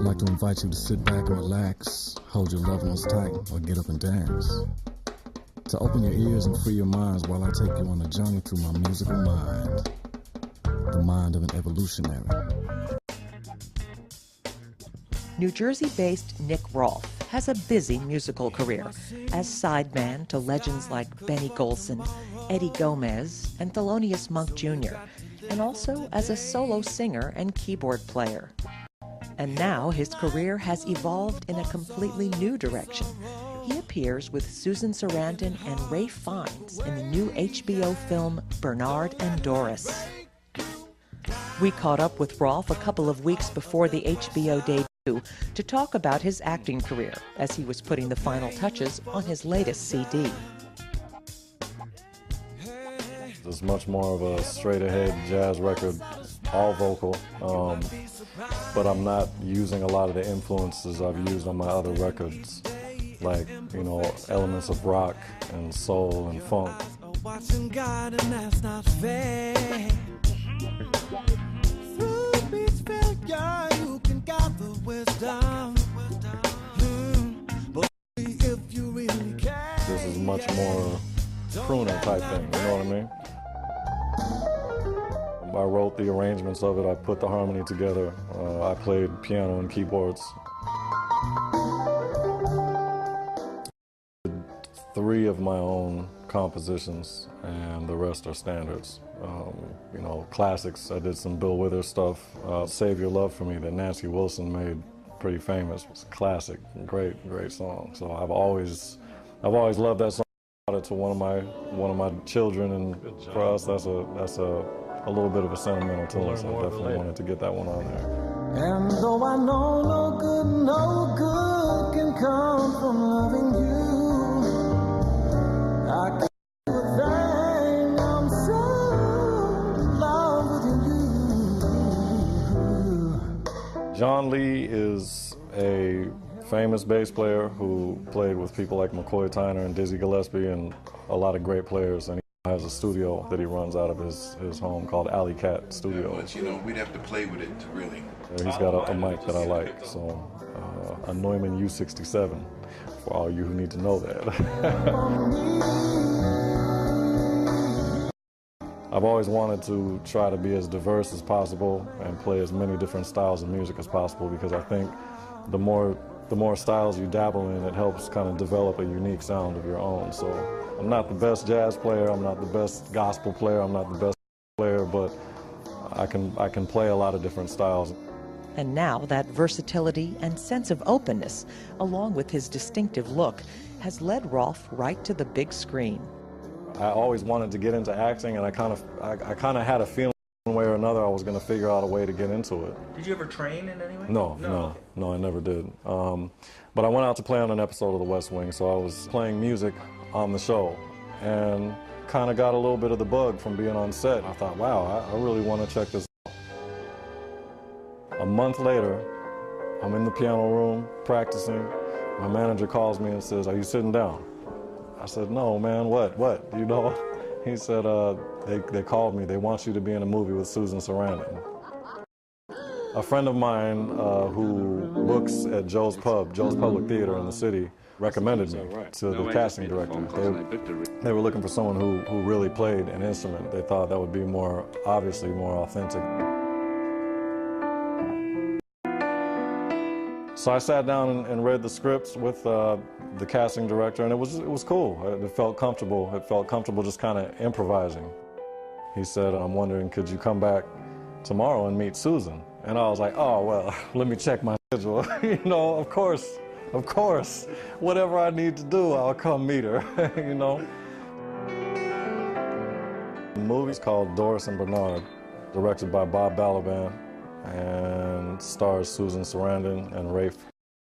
like to invite you to sit back and relax, hold your loved ones tight, or get up and dance. To open your ears and free your minds while I take you on a journey through my musical mind. The mind of an evolutionary. New Jersey-based Nick Rolfe has a busy musical career as sideman to legends like Benny Golson, Eddie Gomez, and Thelonious Monk Jr., and also as a solo singer and keyboard player. And now his career has evolved in a completely new direction. He appears with Susan Sarandon and Ralph Fiennes in the new HBO film Bernard and Doris. We caught up with Rolfe a couple of weeks before the HBO debut to talk about his acting career as he was putting the final touches on his latest CD. It's much more of a straight-ahead jazz record, all vocal, but I'm not using a lot of the influences I've used on my other records, like, you know, elements of rock and soul and funk. This is much more crooner type thing, you know what I mean? I wrote the arrangements of it, I put the harmony together, I played piano and keyboards. 3 of my own compositions, and the rest are standards. You know, classics. I did some Bill Withers stuff. Save Your Love For Me that Nancy Wilson made pretty famous. It's a classic, great song. So I've always loved that song. I brought it to one of my children, and for us, that's a little bit of a sentimental tune. So I definitely wanted to get that one on there. And though I know no good can come from loving you, I can't do a thing, I'm so in love with you. John Lee is a famous bass player who played with people like McCoy Tyner and Dizzy Gillespie and a lot of great players. And he has a studio that he runs out of his home called Alley Cat Studio. But you know, we'd have to play with it to really. He's got a mic that I like, so a Neumann U67 for all you who need to know that. I've always wanted to try to be as diverse as possible and play as many different styles of music as possible, because I think the more styles you dabble in, it helps kind of develop a unique sound of your own. So I'm not the best jazz player, I'm not the best gospel player, I'm not the best player, but I can play a lot of different styles. And now that versatility and sense of openness, along with his distinctive look, has led Rolfe right to the big screen. I always wanted to get into acting, and I kind of had a feeling one way or another I was going to figure out a way to get into it. Did you ever train in any way? No, I never did. But I went out to play on an episode of The West Wing, so I was playing music on the show and kind of got a little bit of the bug from being on set. I thought, wow, I really want to check this out. A month later, I'm in the piano room practicing. My manager calls me and says, "Are you sitting down?" I said, "No, man, what, you know?" He said, they called me. They want you to be in a movie with Susan Sarandon. A friend of mine who books at Joe's Public Theater in the city, recommended me to the casting director. They were looking for someone who really played an instrument. They thought that would be obviously more authentic. So I sat down and read the scripts with the casting director, and it was cool. It felt comfortable. It felt comfortable just kind of improvising. He said, "I'm wondering, could you come back tomorrow and meet Susan?" And I was like, "Oh, well, let me check my schedule." You know, of course. Whatever I need to do, I'll come meet her, you know. The movie's called Doris and Bernard, directed by Bob Balaban, and stars Susan Sarandon and Ralph.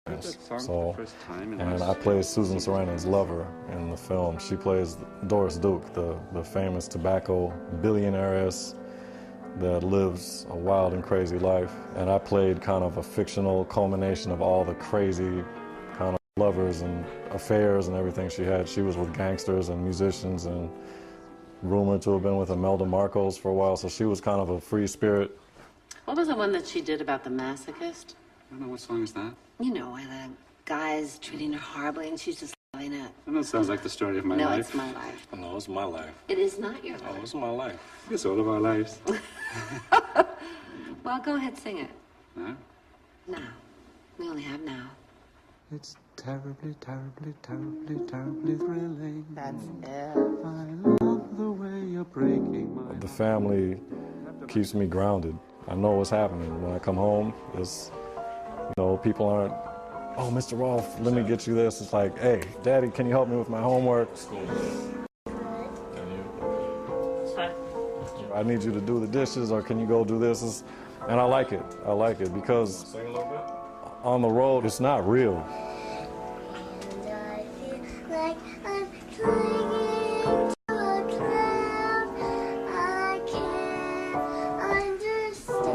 And I play Susan Sarandon's lover in the film. She plays Doris Duke, the famous tobacco billionairess that lives a wild and crazy life. And I played kind of a fictional culmination of all the crazy kind of lovers and affairs and everything she had. She was with gangsters and musicians and rumored to have been with Imelda Marcos for a while, so she was kind of a free spirit. What was the one that she did about the masochist? don't know, what song is that? You know, where the guy's treating her horribly and she's just loving it. I know it sounds like the story of my No, life. it's my life. No, it's my life. It is not your Oh, life. it's my life. It's all of our lives. Well, go ahead, sing it. No? Now. We only have now. It's terribly, terribly, terribly, terribly thrilling. That's it. I love the way you're breaking my The family keeps me grounded. I know what's happening. When I come home, it's, you know, people aren't, oh, Mr. Rolfe, let me get you this. It's like, hey, Daddy, can you help me with my homework? I need you to do the dishes, or can you go do this? And I like it. I like it because on the road, it's not real. And I feel like I'm clinging to a cloud. I can't understand.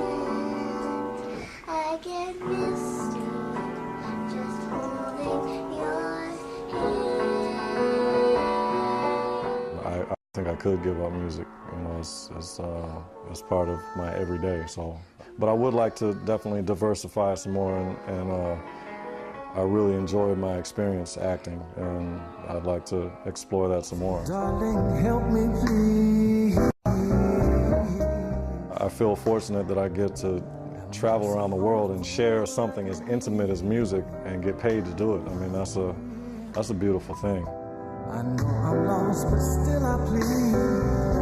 I get misty just holding your hand. I think I could give up music, you know, as part of my everyday. So, but I would like to definitely diversify some more, and I really enjoyed my experience acting, and I'd like to explore that some more. Darling, help me please. I feel fortunate that I get to travel around the world and share something as intimate as music and get paid to do it. I mean, that's a beautiful thing. I know I'm lost, but still I plead.